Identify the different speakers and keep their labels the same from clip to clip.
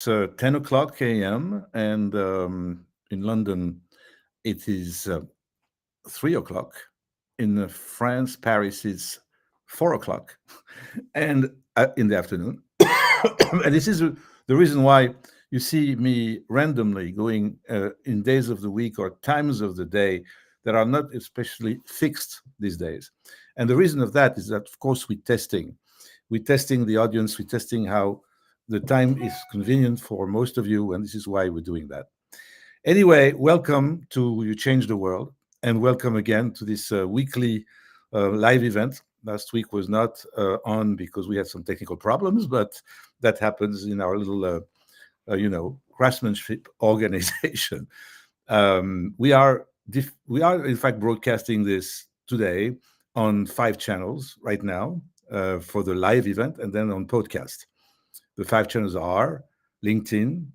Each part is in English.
Speaker 1: It's 10 o'clock a.m. and in London it is 3 o'clock. In France, Paris is 4 o'clock and in the afternoon. And this is the reason why you see me randomly going in days of the week or times of the day that are not especially fixed these days. And the reason of that is that, of course, we're testing the audience, we're testing how the time is convenient for most of you, and this is why we're doing that. Anyway, welcome to You Change the World, and welcome again to this weekly live event. Last week was not on because we had some technical problems, but that happens in our little, craftsmanship organization. We are in fact broadcasting this today on 5 channels right now for the live event, and then on podcast. The 5 channels are LinkedIn,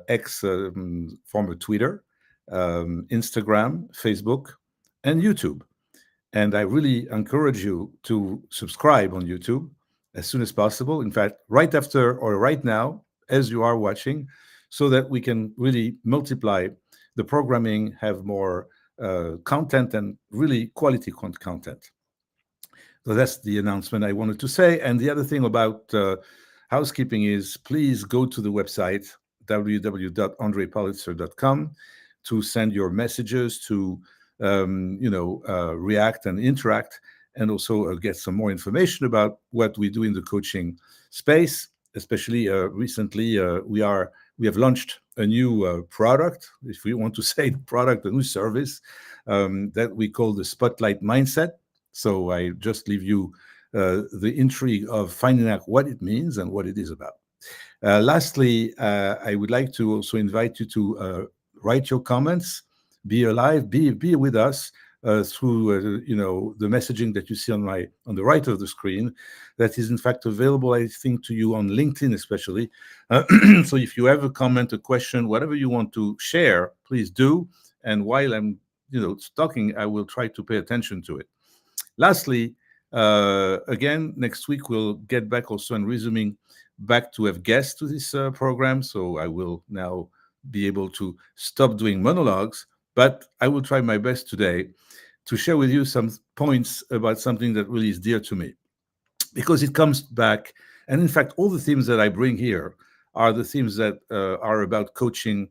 Speaker 1: X, former Twitter, Instagram, Facebook, and YouTube. And I really encourage you to subscribe on YouTube as soon as possible. In fact, right after or right now, as you are watching, so that we can really multiply the programming, have more content and really quality content. So that's the announcement I wanted to say. And the other thing about housekeeping is please go to the website www.andrepolitzer.com to send your messages, to react and interact, and also get some more information about what we do in the coaching space. Especially recently, we have launched a new product, if we want to say the product, a new service that we call the Spotlight Mindset. So I just leave you the intrigue of finding out what it means and what it is about. Lastly, I would like to also invite you to write your comments, be alive, be with us through the messaging that you see on the right of the screen. That is in fact available, I think, to you on LinkedIn especially. So if you have a comment, a question, whatever you want to share, please do. And while I'm talking, I will try to pay attention to it. Lastly, again, next week we'll get back also and resuming back to have guests to this program. So I will now be able to stop doing monologues, but I will try my best today to share with you some points about something that really is dear to me, because it comes back. And in fact, all the themes that I bring here are the themes that are about coaching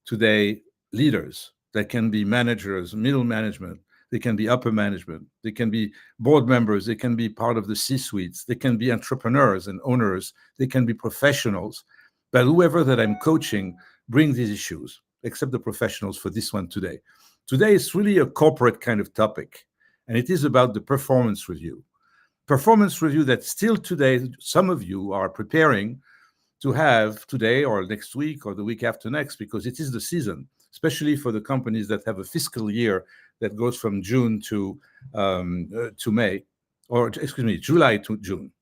Speaker 1: today leaders. That can be managers, middle management, they can be upper management, they can be board members, they can be part of the C-suites, they can be entrepreneurs and owners, they can be professionals. But whoever that I'm coaching brings these issues, except the professionals for this one today. Today is really a corporate kind of topic, and it is about the performance review. Performance review that still today, some of you are preparing to have today or next week or the week after next, because it is the season, especially for the companies that have a fiscal year that goes from June to May, or excuse me, July to June.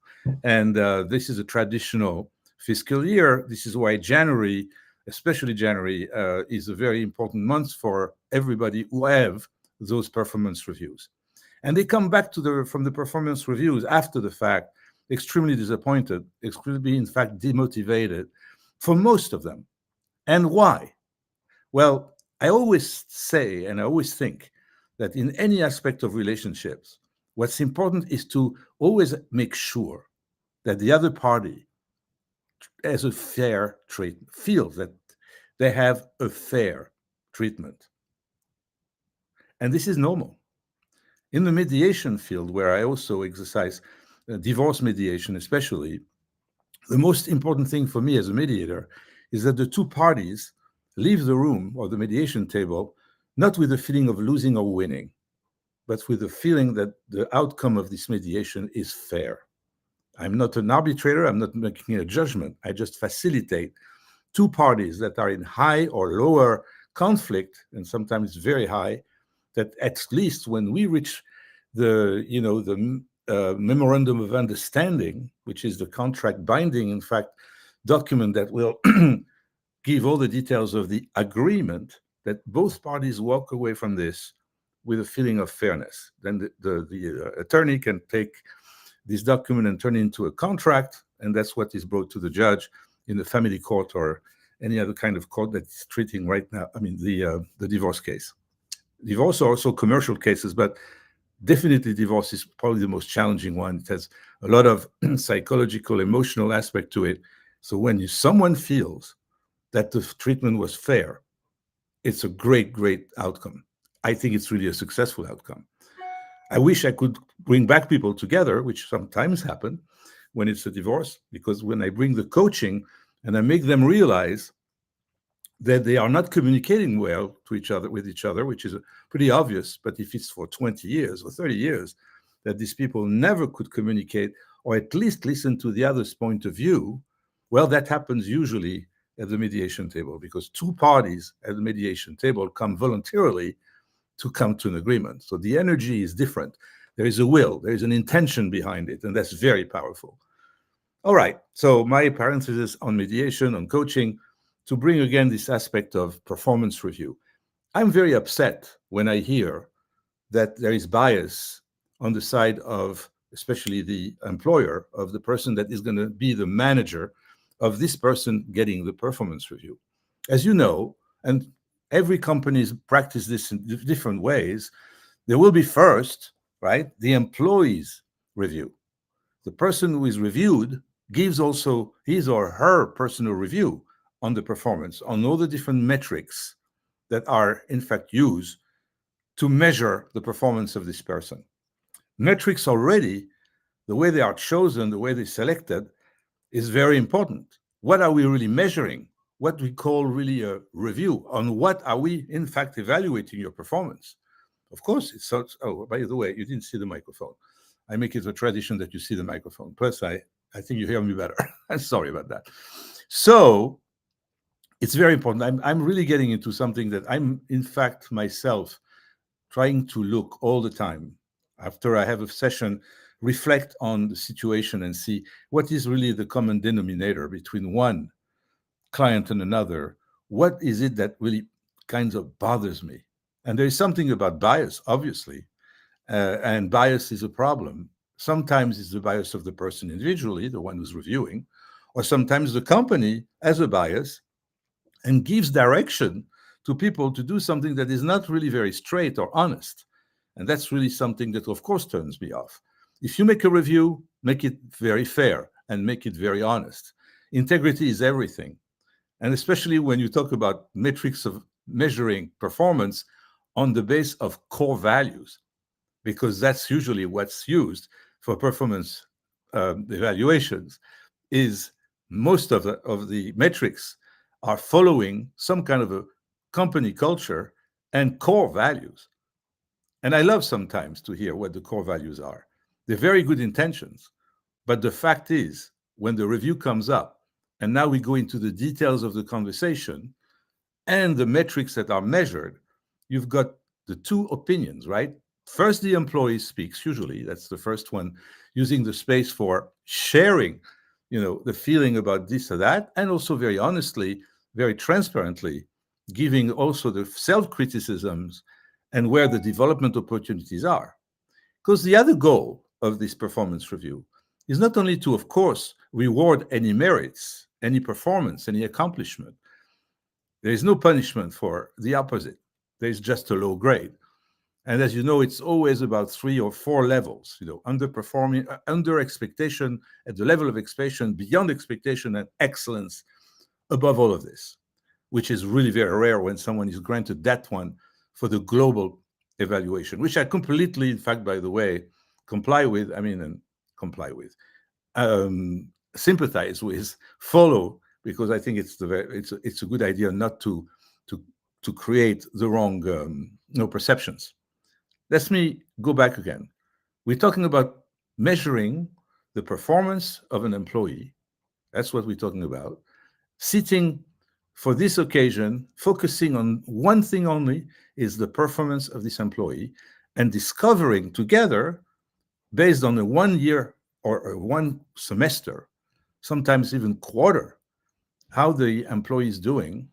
Speaker 1: And this is a traditional fiscal year. This is why January, especially January, is a very important month for everybody who have those performance reviews. And they come back from the performance reviews after the fact, extremely disappointed, extremely, in fact, demotivated for most of them. And why? Well, I always say, and I always think, that in any aspect of relationships, what's important is to always make sure that the other party has a fair treatment, feels that they have a fair treatment. And this is normal. In the mediation field, where I also exercise divorce mediation especially, the most important thing for me as a mediator is that the two parties leave the room or the mediation table not with the feeling of losing or winning, but with the feeling that the outcome of this mediation is fair. I'm not an arbitrator, I'm not making a judgment, I just facilitate two parties that are in high or lower conflict, and sometimes very high, that at least when we reach the memorandum of understanding, which is the contract binding, in fact, document that will give all the details of the agreement, that both parties walk away from this with a feeling of fairness. Then the attorney can take this document and turn it into a contract, and that's what is brought to the judge. in the family court or any other kind of court that's treating right now. I mean, the divorce case. Divorce are also commercial cases, but definitely divorce is probably the most challenging one. It has a lot of psychological, emotional aspect to it. So when someone feels that the treatment was fair, it's a great, great outcome. I think it's really a successful outcome. I wish I could bring back people together, which sometimes happen when it's a divorce, because when I bring the coaching and I make them realize that they are not communicating well to each other with each other, which is pretty obvious. But if it's for 20 years or 30 years that these people never could communicate or at least listen to the other's point of view, well, that happens usually at the mediation table, because two parties at the mediation table come voluntarily to come to an agreement. So the energy is different. There is a will, there is an intention behind it, and that's very powerful. All right, so my parenthesis on mediation, on coaching, to bring again this aspect of performance review. I'm very upset when I hear that there is bias on the side of, especially the employer, of the person that is going to be the manager of this person getting the performance review. As you know, and every company's practice this in different ways, there will be first, right, the employee's review. The person who is reviewed gives also his or her personal review on the performance, on all the different metrics that are in fact used to measure the performance of this person. Metrics already, the way they are chosen, the way they're selected, is very important. What are we really measuring? What we call really a review on what are we in fact evaluating your performance? Of course, it's such, oh, by the way, you didn't see the microphone. I make it a tradition that you see the microphone. Plus, I think you hear me better. I'm sorry about that. So it's very important. I'm really getting into something that I'm, in fact, myself trying to look all the time after I have a session, reflect on the situation and see what is really the common denominator between one client and another. What is it that really kind of bothers me? And there is something about bias, obviously, and bias is a problem. Sometimes it's the bias of the person individually, the one who's reviewing, or sometimes the company has a bias and gives direction to people to do something that is not really very straight or honest. And that's really something that, of course, turns me off. If you make a review, make it very fair and make it very honest. Integrity is everything. And especially when you talk about metrics of measuring performance on the base of core values, because that's usually what's used for performance evaluations, is most of the metrics are following some kind of a company culture and core values. And I love sometimes to hear what the core values are. They're very good intentions. But the fact is, when the review comes up, and now we go into the details of the conversation and the metrics that are measured, you've got the two opinions, right? First, the employee speaks, usually. That's the first one, using the space for sharing, the feeling about this or that, and also very honestly, very transparently, giving also the self-criticisms and where the development opportunities are. Because the other goal of this performance review is not only to, of course, reward any merits, any performance, any accomplishment. There is no punishment for the opposite. There is just a low grade. And as you know, it's always about 3 or 4 levels, underperforming, under expectation, at the level of expectation, beyond expectation, and excellence above all of this, which is really very rare when someone is granted that one for the global evaluation, which I completely, in fact, by the way, sympathize with, follow, because I think it's a good idea not to create the wrong perceptions. Let me go back again. We're talking about measuring the performance of an employee. That's what we're talking about. Sitting for this occasion, focusing on one thing only, is the performance of this employee, and discovering together, based on a 1 year or a 1 semester, sometimes even quarter, how the employee is doing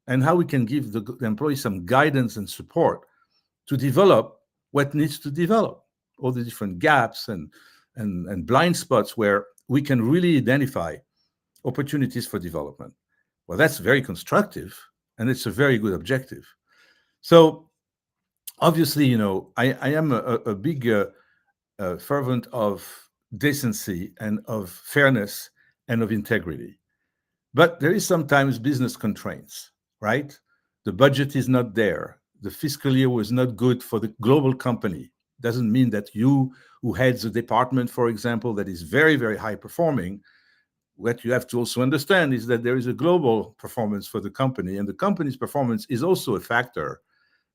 Speaker 1: and how we can give the employee some guidance and support to develop what needs to develop, all the different gaps and blind spots where we can really identify opportunities for development. Well, that's very constructive, and it's a very good objective. So obviously, I am a big fervent of decency and of fairness and of integrity. But there is sometimes business constraints, right? The budget is not there. The fiscal year was not good for the global company. Doesn't mean that you, who heads a department, for example, that is very, very high performing, what you have to also understand is that there is a global performance for the company, and the company's performance is also a factor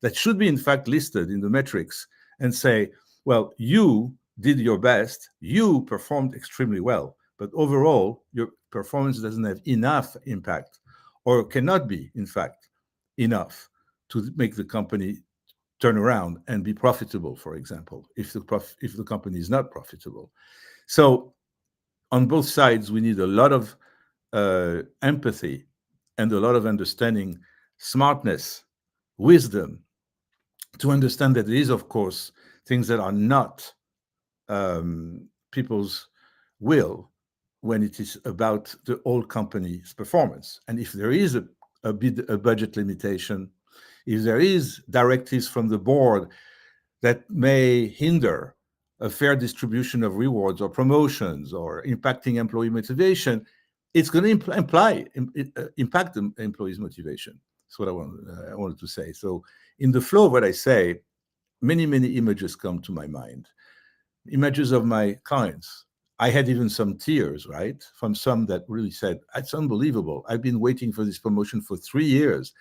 Speaker 1: that should be, in fact, listed in the metrics and say, well, you did your best, you performed extremely well, but overall, your performance doesn't have enough impact or cannot be, in fact, enough to make the company turn around and be profitable, for example, if the company is not profitable. So on both sides, we need a lot of empathy and a lot of understanding, smartness, wisdom, to understand that there is, of course, things that are not people's will when it is about the whole company's performance. And if there is a budget limitation, if there is directives from the board that may hinder a fair distribution of rewards or promotions or impacting employee motivation, it's going to impact the employee's motivation. That's what I wanted to say. So in the flow of what I say, many, many images come to my mind. Images of my clients. I had even some tears, right? From some that really said, it's unbelievable. I've been waiting for this promotion for 3 years.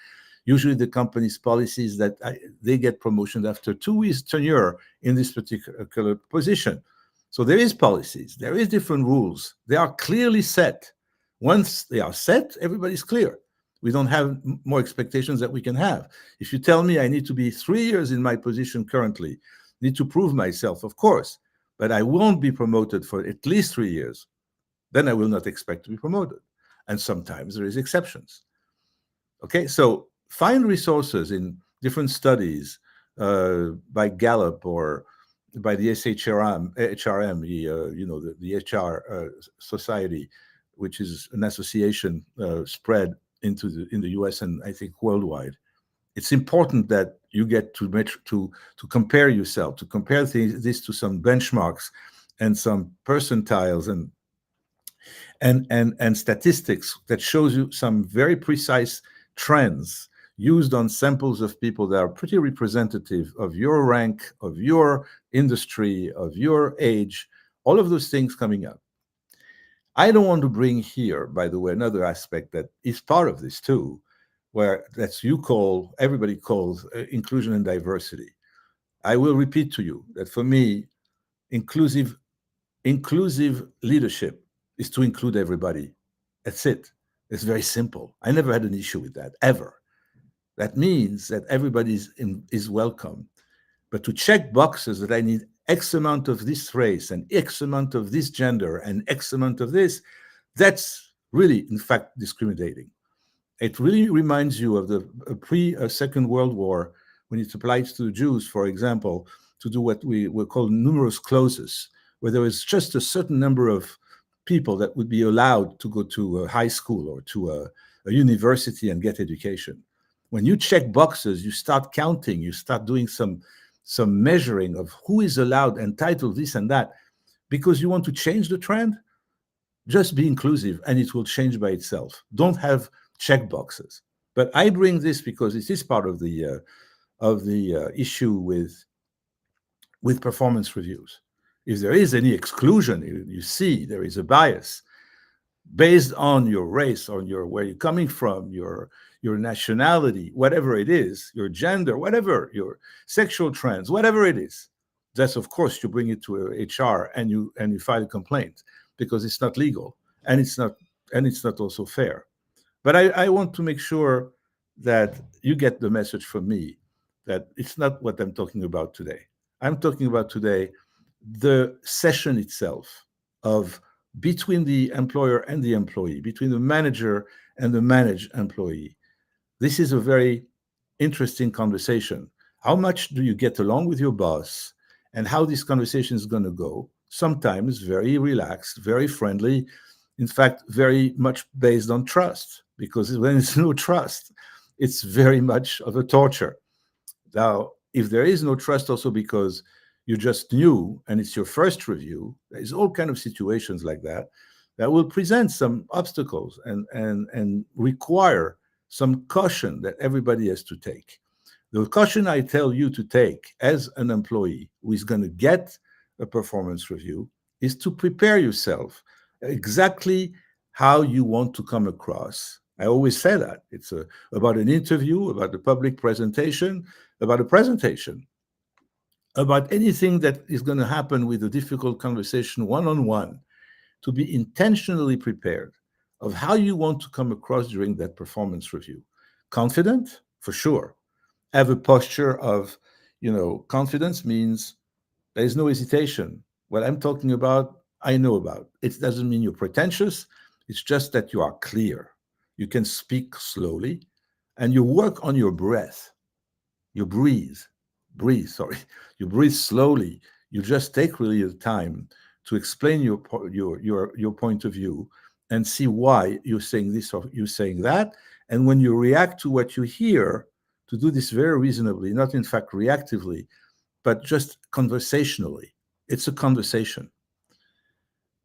Speaker 1: Usually the company's policy is that they get promotion after 2 years tenure in this particular position. So there is policies, there is different rules. They are clearly set. Once they are set, everybody's clear. We don't have more expectations that we can have. If you tell me I need to be 3 years in my position currently, need to prove myself, of course, but I won't be promoted for at least 3 years, then I will not expect to be promoted. And sometimes there is exceptions. Okay, so find resources in different studies by Gallup or by the HRM, the HR Society, which is an association spread in the US and I think worldwide. It's important that you get to compare yourself, to compare this to some benchmarks and some percentiles and statistics that shows you some very precise trends used on samples of people that are pretty representative of your rank, of your industry, of your age, all of those things coming up. I don't want to bring here, by the way, another aspect that is part of this too, where everybody calls inclusion and diversity. I will repeat to you that for me, inclusive leadership is to include everybody. That's it. It's very simple. I never had an issue with that, ever. That means that everybody is welcome. But to check boxes that I need X amount of this race and X amount of this gender and X amount of this, that's really, in fact, discriminating. It really reminds you of the pre-Second World War, when it applied to the Jews, for example, to do what we will call numerus clausus, where there was just a certain number of people that would be allowed to go to a high school or to a university and get education. When you check boxes, you start counting, you start doing some measuring of who is allowed, entitled, this and that, because you want to change the trend. Just be inclusive and it will change by itself. Don't have check boxes. But I bring this because it is part of the issue with performance reviews. If there is any exclusion, you see there is a bias based on your race, on where you're coming from, your nationality, whatever it is, your gender, whatever, your sexual trends, whatever it is. That's, of course, you bring it to HR and you file a complaint, because it's not legal and it's not also fair. But I want to make sure that you get the message from me that it's not what I'm talking about today. I'm talking about today the session itself of between the employer and the employee, between the manager and the managed employee. This is a very interesting conversation. How much do you get along with your boss, and how this conversation is going to go? Sometimes very relaxed, very friendly, in fact, very much based on trust, because when there's no trust, it's very much of a torture. Now, if there is no trust, also because you just new and it's your first review, there's all kind of situations like that that will present some obstacles and require some caution that everybody has to take. The caution I tell you to take as an employee who is going to get a performance review is to prepare yourself exactly how you want to come across. I always say that it's about an interview, about a public presentation, about a presentation, about anything that is going to happen with a difficult conversation one on one, to be intentionally prepared of how you want to come across during that performance review. Confident, for sure. Have a posture of, confidence means there is no hesitation. What I'm talking about, I know about. It doesn't mean you're pretentious. It's just that you are clear. You can speak slowly and you work on your breath. You breathe, sorry. You breathe slowly. You just take really the time to explain your point of view and see why you're saying this or you're saying that. And when you react to what you hear, to do this very reasonably, not in fact reactively, but just conversationally. It's a conversation.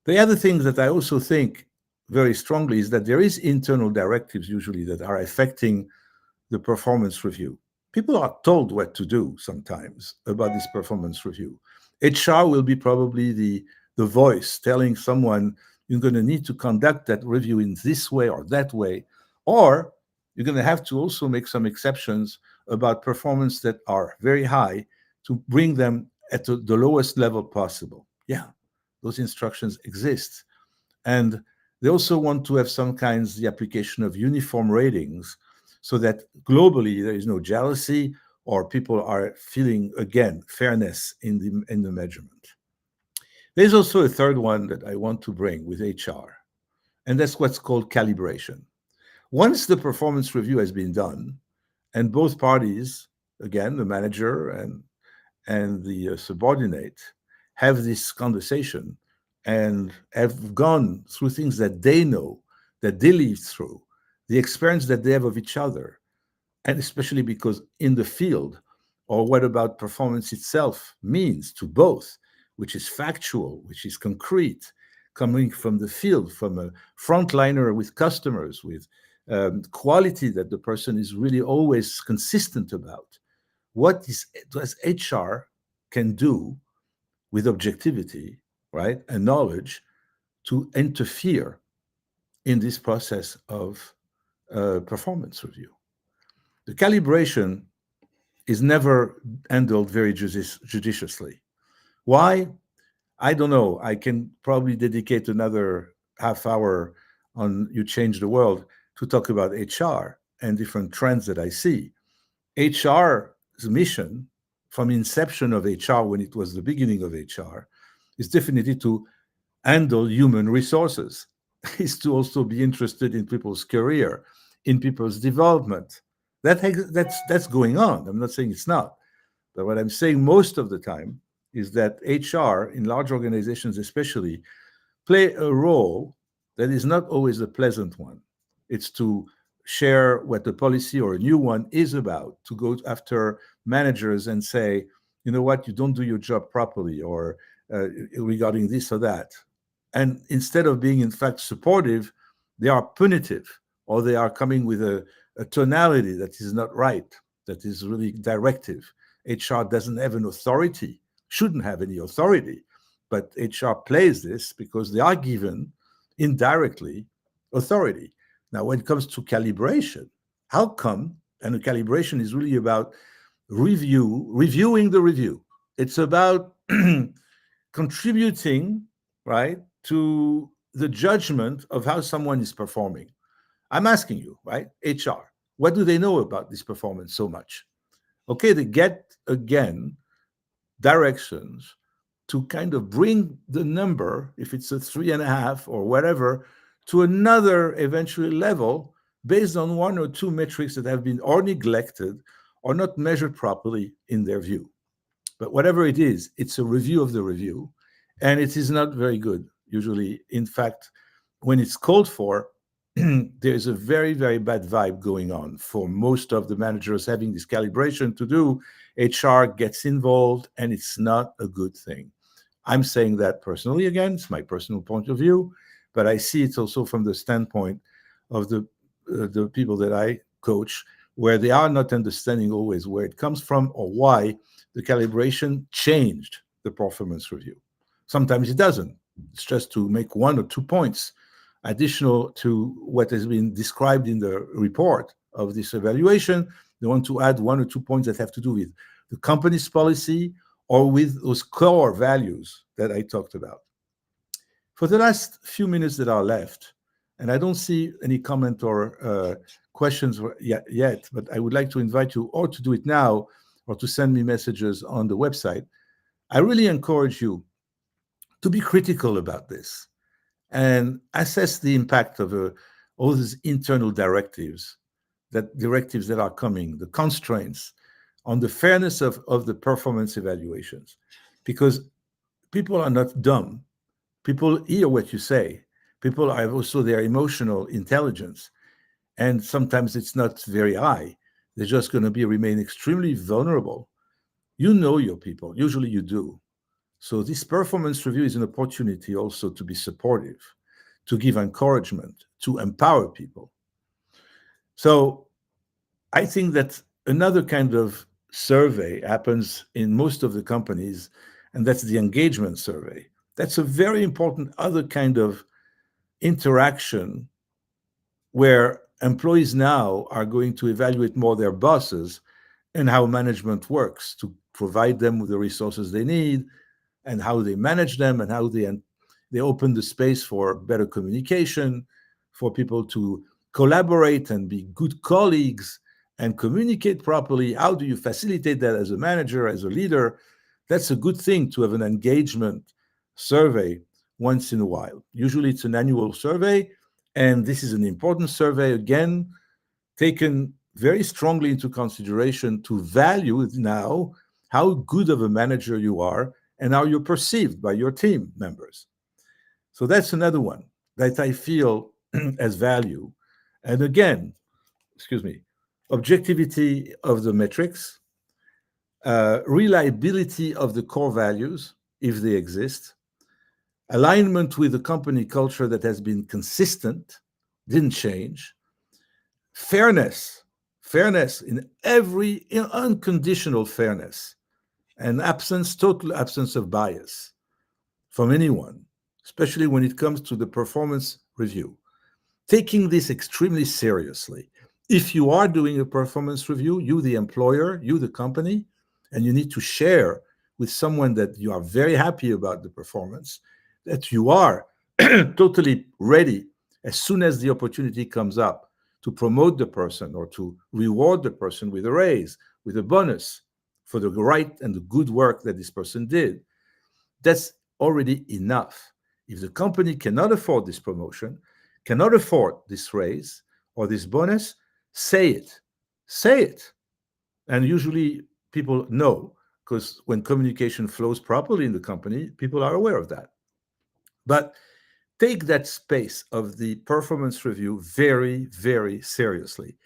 Speaker 1: The other thing that I also think very strongly is that there is internal directives usually that are affecting the performance review. People are told what to do sometimes about this performance review. HR will be probably the voice telling someone you're going to need to conduct that review in this way or that way, or you're going to have to also make some exceptions about performance that are very high to bring them at the lowest level possible. Yeah, those instructions exist. And they also want to have some kinds the application of uniform ratings so that globally there is no jealousy or people are feeling again fairness in the measurement. There's also a third one that I want to bring with HR, and that's what's called calibration. Once the performance review has been done, and both parties, again, the manager and the subordinate, have this conversation and have gone through things that they know, that they lived through, the experience that they have of each other, and especially because in the field, or what about performance itself means to both, which is factual, which is concrete, coming from the field, from a frontliner with customers, with quality that the person is really always consistent about. What does HR can do with objectivity, right, and knowledge to interfere in this process of performance review? The calibration is never handled very judiciously. Why? I don't know. I can probably dedicate another half hour on You Change the World to talk about HR and different trends that I see. HR's mission from inception of HR, when it was the beginning of HR, is definitely to handle human resources, is to also be interested in people's career, in people's development. That's going on. I'm not saying it's not. But what I'm saying most of the time is that HR, in large organizations especially, play a role that is not always a pleasant one. It's to share what the policy or a new one is about, to go after managers and say, you know what, you don't do your job properly, or regarding this or that. And instead of being, in fact, supportive, they are punitive, or they are coming with a tonality that is not right, that is really directive. HR doesn't have an authority, shouldn't have any authority, but HR plays this because they are given indirectly authority. Now, when it comes to calibration, how come? And the calibration is really about reviewing the review. It's about contributing, right, to the judgment of how someone is performing. I'm asking you, right, HR, what do they know about this performance so much? Okay, they get again directions to kind of bring the number, if it's a 3.5 or whatever, to another eventually level based on one or two metrics that have been or neglected or not measured properly in their view. But whatever it is, it's a review of the review, and it is not very good, usually. In fact, when it's called for, there's a very, very bad vibe going on for most of the managers having this calibration to do. HR gets involved, and it's not a good thing. I'm saying that personally, again, it's my personal point of view, but I see it also from the standpoint of the people that I coach, where they are not understanding always where it comes from or why the calibration changed the performance review. Sometimes it doesn't. It's just to make 1 or 2 points additional to what has been described in the report of this evaluation. They want to add 1 or 2 points that have to do with the company's policy or with those core values that I talked about. For the last few minutes that are left, and I don't see any comment or questions yet, but I would like to invite you or to do it now or to send me messages on the website. I really encourage you to be critical about this and assess the impact of all these internal directives that are coming, the constraints on the fairness of the performance evaluations. Because people are not dumb. People hear what you say. People have also their emotional intelligence. And sometimes it's not very high. They're just going to remain extremely vulnerable. You know your people. Usually you do. So this performance review is an opportunity also to be supportive, to give encouragement, to empower people. So I think that another kind of survey happens in most of the companies, and that's the engagement survey. That's a very important other kind of interaction where employees now are going to evaluate more their bosses and how management works to provide them with the resources they need and how they manage them and how they open the space for better communication, for people to collaborate and be good colleagues and communicate properly. How do you facilitate that as a manager, as a leader? That's a good thing to have an engagement survey once in a while. Usually it's an annual survey, and this is an important survey, again, taken very strongly into consideration to value now how good of a manager you are and how you're perceived by your team members. So that's another one that I feel as value. And again, excuse me, objectivity of the metrics, reliability of the core values, if they exist, alignment with the company culture that has been consistent, didn't change, fairness in every unconditional fairness, and total absence of bias from anyone, especially when it comes to the performance review. Taking this extremely seriously. If you are doing a performance review, you, the employer, you, the company, and you need to share with someone that you are very happy about the performance, that you are totally ready as soon as the opportunity comes up to promote the person or to reward the person with a raise, with a bonus for the right and the good work that this person did. That's already enough. If the company cannot afford this promotion, cannot afford this raise or this bonus, say it. Say it. And usually people know, because when communication flows properly in the company, people are aware of that. But take that space of the performance review very, very seriously.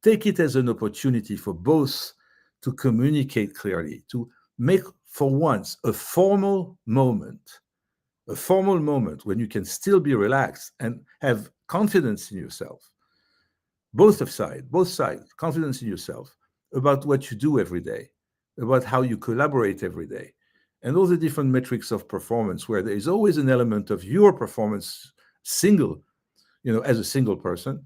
Speaker 1: Take it as an opportunity for both to communicate clearly, to make for once a formal moment when you can still be relaxed and have confidence in yourself. Both sides, confidence in yourself about what you do every day, about how you collaborate every day, and all the different metrics of performance where there is always an element of your performance as a single person,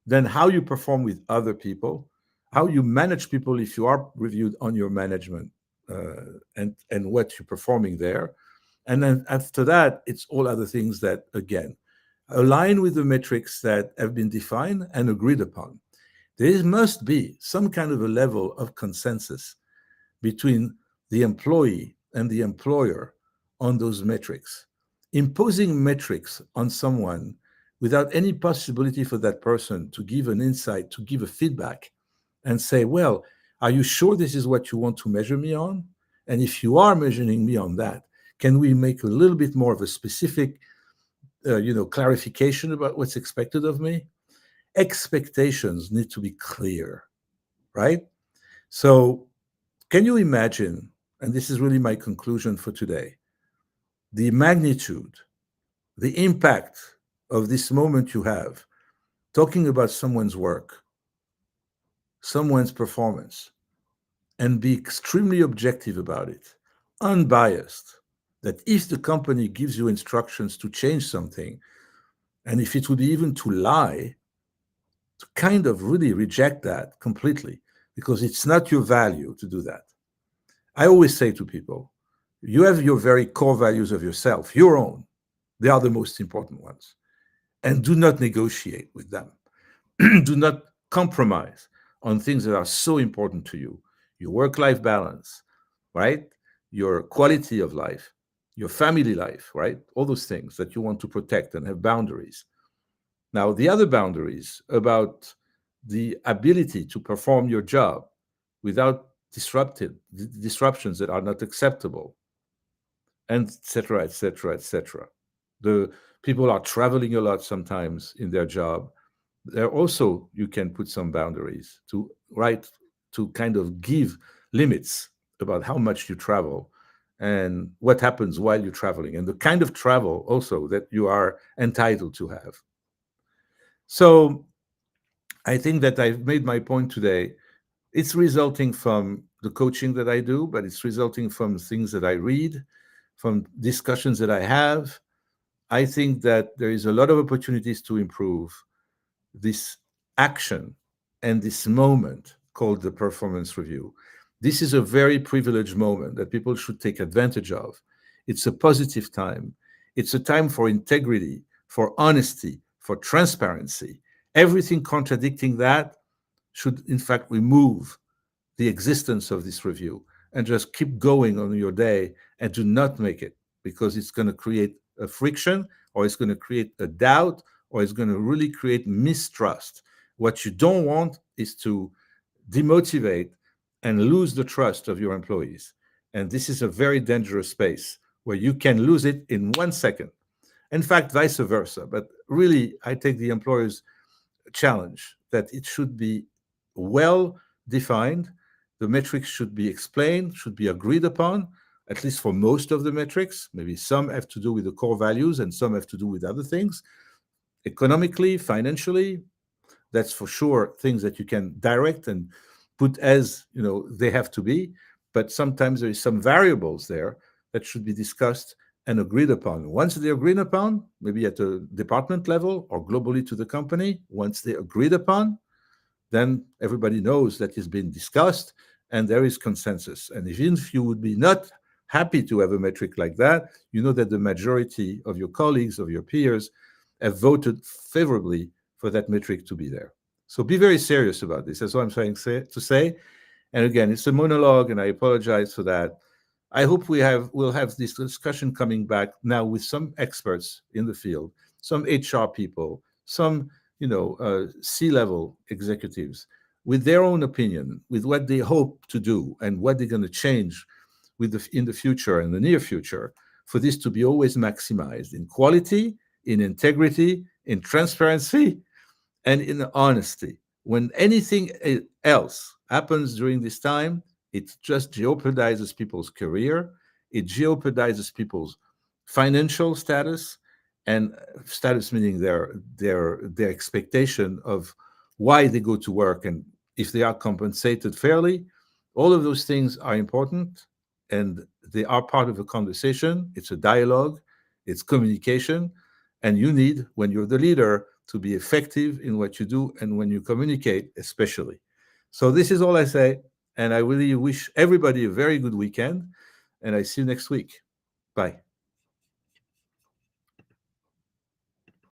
Speaker 1: then how you perform with other people, how you manage people if you are reviewed on your management and what you're performing there. And then after that, it's all other things that, again, align with the metrics that have been defined and agreed upon. There must be some kind of a level of consensus between the employee and the employer on those metrics. Imposing metrics on someone without any possibility for that person to give an insight, to give a feedback, and say, well, are you sure this is what you want to measure me on? And if you are measuring me on that, can we make a little bit more of a specific clarification about what's expected of me. Expectations need to be clear, right? So, can you imagine, and this is really my conclusion for today, the magnitude, the impact of this moment you have talking about someone's work, someone's performance, and be extremely objective about it, unbiased. That if the company gives you instructions to change something, and if it would be even to lie, to kind of really reject that completely, because it's not your value to do that. I always say to people, you have your very core values of yourself, your own. They are the most important ones. And do not negotiate with them. Do not compromise on things that are so important to you. Your work life balance, right? Your quality of life, your family life, right? All those things that you want to protect and have boundaries. Now, the other boundaries about the ability to perform your job without disruptions that are not acceptable, and et cetera, et cetera, et cetera. The people are traveling a lot sometimes in their job. There also you can put some boundaries to right to kind of give limits about how much you travel and what happens while you're traveling and the kind of travel also that you are entitled to have. So I think that I've made my point today. It's resulting from the coaching that I do, but it's resulting from things that I read, from discussions that I have. I think that there is a lot of opportunities to improve this action and this moment called the performance review. This is a very privileged moment that people should take advantage of. It's a positive time. It's a time for integrity, for honesty, for transparency. Everything contradicting that should, in fact, remove the existence of this review and just keep going on your day and do not make it because it's going to create a friction or it's going to create a doubt or it's going to really create mistrust. What you don't want is to demotivate and lose the trust of your employees. And this is a very dangerous space where you can lose it in 1 second. In fact, vice versa. But really, I take the employer's challenge that it should be well defined. The metrics should be explained, should be agreed upon, at least for most of the metrics. Maybe some have to do with the core values and some have to do with other things. Economically, financially, that's for sure things that you can direct and put as they have to be. But sometimes there is some variables there that should be discussed and agreed upon. Once they're agreed upon, maybe at a department level or globally to the company, once they're agreed upon, then everybody knows that it's been discussed and there is consensus. And even if you would be not happy to have a metric like that, you know that the majority of your colleagues, of your peers, have voted favorably for that metric to be there. So be very serious about this. That's what I'm trying to say. And again, it's a monologue, and I apologize for that. I hope we'll have this discussion coming back now with some experts in the field, some HR people, some C-level executives with their own opinion, with what they hope to do and what they're going to change in the future, in the near future, for this to be always maximized in quality, in integrity, in transparency, and in honesty. When anything else happens during this time, it just jeopardizes people's career, it jeopardizes people's financial status, and status meaning their expectation of why they go to work and if they are compensated fairly. All of those things are important and they are part of a conversation. It's a dialogue, it's communication, and you need, when you're the leader, to be effective in what you do and when you communicate, especially. So this is all I say, and I really wish everybody a very good weekend, and I see you next week. Bye.